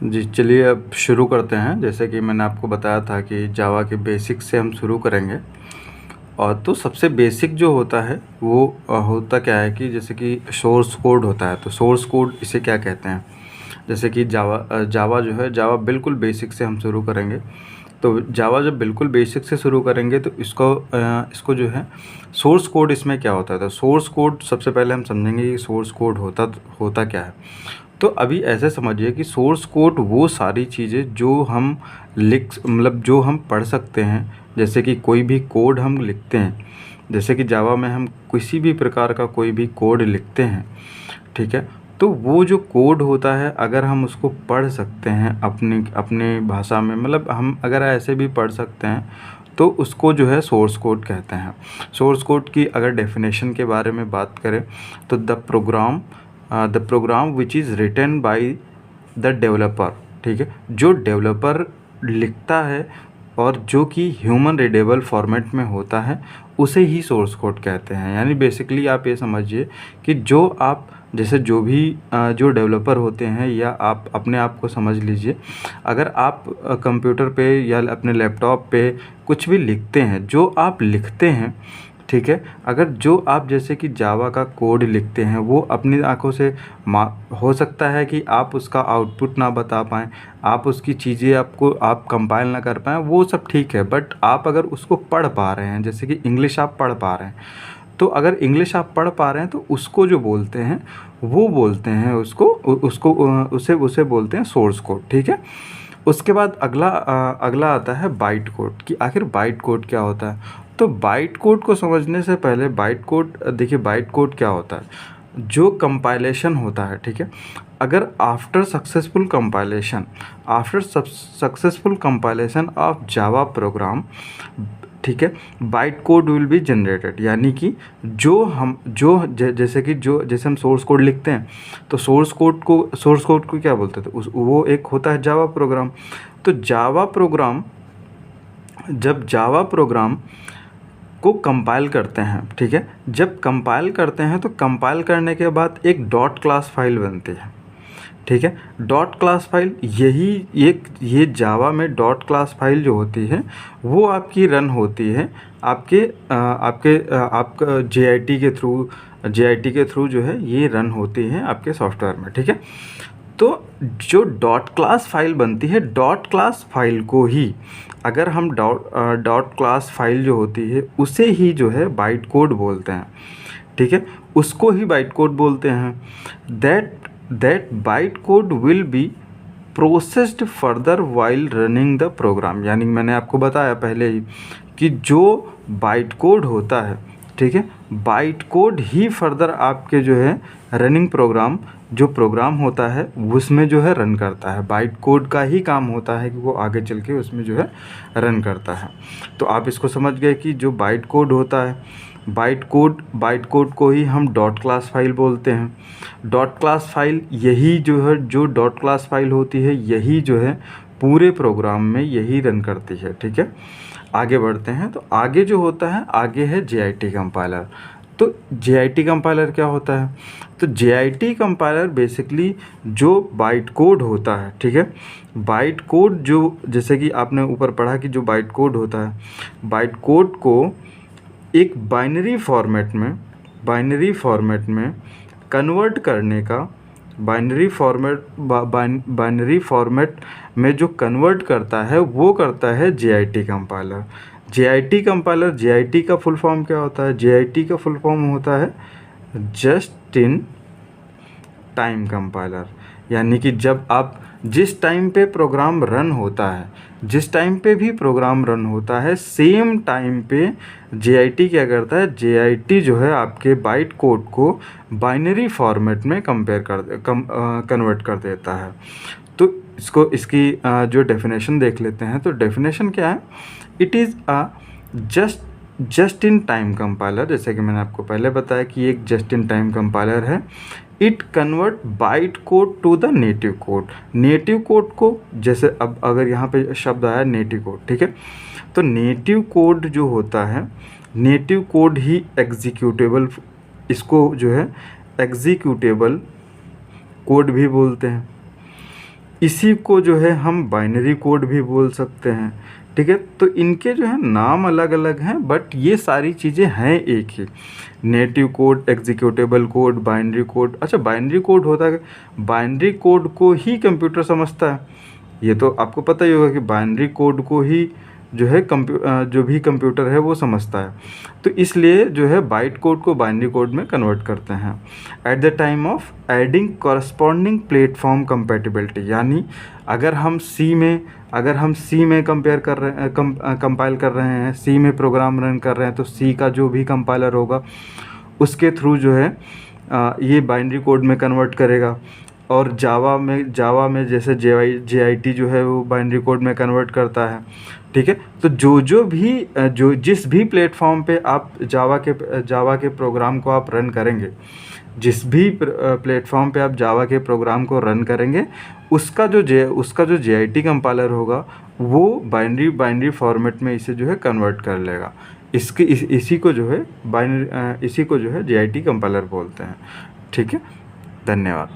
जी, चलिए अब शुरू करते हैं। जैसे कि मैंने आपको बताया था कि जावा के बेसिक से हम शुरू करेंगे। और तो सबसे बेसिक जो होता है वो होता क्या है कि जैसे कि सोर्स कोड होता है। तो सोर्स कोड इसे क्या कहते हैं? जैसे कि जावा जो है, जावा बिल्कुल बेसिक से हम शुरू करेंगे। तो जावा जब बिल्कुल बेसिक से शुरू करेंगे तो इसको जो है सोर्स कोड, इसमें क्या होता है? तो सोर्स कोड सबसे पहले हम समझेंगे कि सोर्स कोड होता क्या है। तो अभी ऐसे समझिए कि सोर्स कोड वो सारी चीज़ें जो हम मतलब जो हम पढ़ सकते हैं। जैसे कि कोई भी कोड हम लिखते हैं, जैसे कि जावा में हम किसी भी प्रकार का कोई भी कोड लिखते हैं, ठीक है। तो वो जो कोड होता है, अगर हम उसको पढ़ सकते हैं अपनी अपनी भाषा में, मतलब हम अगर ऐसे भी पढ़ सकते हैं, तो उसको जो है सोर्स कोड कहते हैं। सोर्स कोड की अगर डेफिनेशन के बारे में बात करें तो the program which is written by the developer, ठीक है। जो डेवलपर लिखता है और जो कि ह्यूमन रीडेबल फॉर्मेट में होता है, उसे ही सोर्स कोड कहते हैं। यानी बेसिकली आप ये समझिए कि जो आप जैसे जो भी जो डेवलपर होते हैं, या आप अपने आप को समझ लीजिए, अगर आप कंप्यूटर पे या अपने लैपटॉप पे कुछ भी लिखते हैं, जो आप लिखते हैं, ठीक है। अगर जो आप जैसे कि जावा का कोड लिखते हैं, वो अपनी आंखों से हो सकता है कि आप उसका आउटपुट ना बता पाएँ, आप उसकी चीज़ें आप कंपाइल ना कर पाएँ, वो सब ठीक है। बट आप अगर उसको पढ़ पा रहे हैं, जैसे कि इंग्लिश आप पढ़ पा रहे हैं, तो अगर इंग्लिश आप पढ़ पा रहे हैं तो उसको जो बोलते हैं, वो बोलते हैं उसे उसे बोलते हैं सोर्स कोड, ठीक है। उसके बाद अगला आता है बाइट कोड, कि आखिर बाइट कोड क्या होता है। तो बाइट कोड को समझने से पहले बाइट कोड देखिए, बाइट कोड क्या होता है? जो कंपाइलेशन होता है, ठीक है। अगर after successful compilation of Java program, ठीक है, bite code will be generated. यानी कि जैसे हम सोर्स कोड लिखते हैं, तो सोर्स कोड को क्या बोलते थे? वो एक होता है जावा प्रोग्राम। तो जब जावा प्रोग्राम को कंपाइल करते हैं, ठीक है, जब कंपाइल करते हैं तो कंपाइल करने के बाद एक डॉट क्लास फाइल बनती है, ठीक है। डॉट क्लास फाइल, ये जावा में डॉट क्लास फाइल जो होती है, वो आपकी रन होती है आपका जेआईटी के थ्रू जो है ये रन होती है आपके सॉफ्टवेयर में, ठीक है। तो जो डॉट क्लास फाइल बनती है, डॉट क्लास फाइल को ही अगर हम डॉट क्लास फाइल जो होती है उसे ही जो है बाइट कोड बोलते हैं, ठीक है। उसको ही बाइट कोड बोलते हैं। That byte code will be processed further while running the program. यानी मैंने आपको बताया पहले ही कि जो बाइट कोड होता है, ठीक है, बाइट कोड ही फर्दर आपके जो है रनिंग जो प्रोग्राम होता है उसमें जो है रन करता है। बाइट कोड का ही काम होता है कि वो आगे चल के उसमें जो है रन करता है। तो आप इसको समझ गए कि जो बाइट कोड होता है, बाइट कोड को ही हम डॉट क्लास फाइल बोलते हैं। डॉट क्लास फाइल यही जो है, जो डॉट क्लास फाइल होती है, यही जो है पूरे प्रोग्राम में यही रन करती है, ठीक है। आगे बढ़ते हैं। तो आगे जो होता है, आगे है जेआईटी कंपाइलर। तो जेआईटी कंपाइलर क्या होता है? तो जेआईटी कंपाइलर बेसिकली जो बाइट कोड होता है, ठीक है, बाइट कोड जो जैसे कि आपने ऊपर पढ़ा कि जो बाइट कोड होता है, बाइट कोड को एक बाइनरी फॉर्मेट में कन्वर्ट करने का, बाइनरी फॉर्मेट में जो कन्वर्ट करता है वो करता है जेआईटी कंपाइलर। जेआईटी का फुल फॉर्म क्या होता है? जेआईटी का फुल फॉर्म होता है जस्ट इन टाइम कंपाइलर। यानी कि जब आप जिस टाइम पे प्रोग्राम रन होता है, जिस टाइम पे भी प्रोग्राम रन होता है, सेम टाइम पे जेआईटी क्या करता है? जेआईटी जो है आपके बाइट कोड को बाइनरी फॉर्मेट में कन्वर्ट कर देता है। तो इसकी जो डेफिनेशन देख लेते हैं। तो डेफिनेशन क्या है? It is just in time compiler. जैसे कि मैंने आपको पहले बताया कि एक जस्ट इन टाइम कंपाइलर है। It convert byte code to the native code. Native code को, जैसे अब अगर यहाँ पे शब्द आया नेटिव कोड, ठीक है, तो नेटिव कोड जो होता है, नेटिव कोड ही एग्जीक्यूटेबल, इसको जो है एग्जीक्यूटेबल कोड भी बोलते हैं। इसी को जो है हम बाइनरी कोड भी बोल सकते हैं। ठीक है, तो इनके जो है नाम अलग अलग हैं, बट ये सारी चीज़ें हैं एक ही। Native code, executable code, binary code. अच्छा, बाइनरी कोड होता है, बाइनरी कोड को ही कंप्यूटर समझता है। ये तो आपको पता ही होगा कि बाइनरी कोड को ही जो है जो भी कंप्यूटर है वो समझता है। तो इसलिए जो है बाइट कोड को बाइनरी कोड में कन्वर्ट करते हैं at the time of adding corresponding platform compatibility. यानी अगर हम सी में कंपेयर कर रहे हैं, कंपाइल कर रहे हैं, सी में प्रोग्राम रन कर रहे हैं, तो सी का जो भी कंपाइलर होगा उसके थ्रू जो है ये बाइनरी कोड में कन्वर्ट करेगा। और जावा में जैसे JIT जो है वो बाइनरी कोड में कन्वर्ट करता है। ठीक है, तो जो जिस भी प्लेटफॉर्म पे आप जावा के प्रोग्राम को आप रन करेंगे, जिस भी प्लेटफॉर्म पे आप जावा के प्रोग्राम को रन करेंगे, उसका जो JIT कंपाइलर होगा वो बाइनरी फॉर्मेट में इसे जो है कन्वर्ट कर लेगा। इसी को जो है JIT कंपाइलर बोलते हैं। ठीक है, धन्यवाद।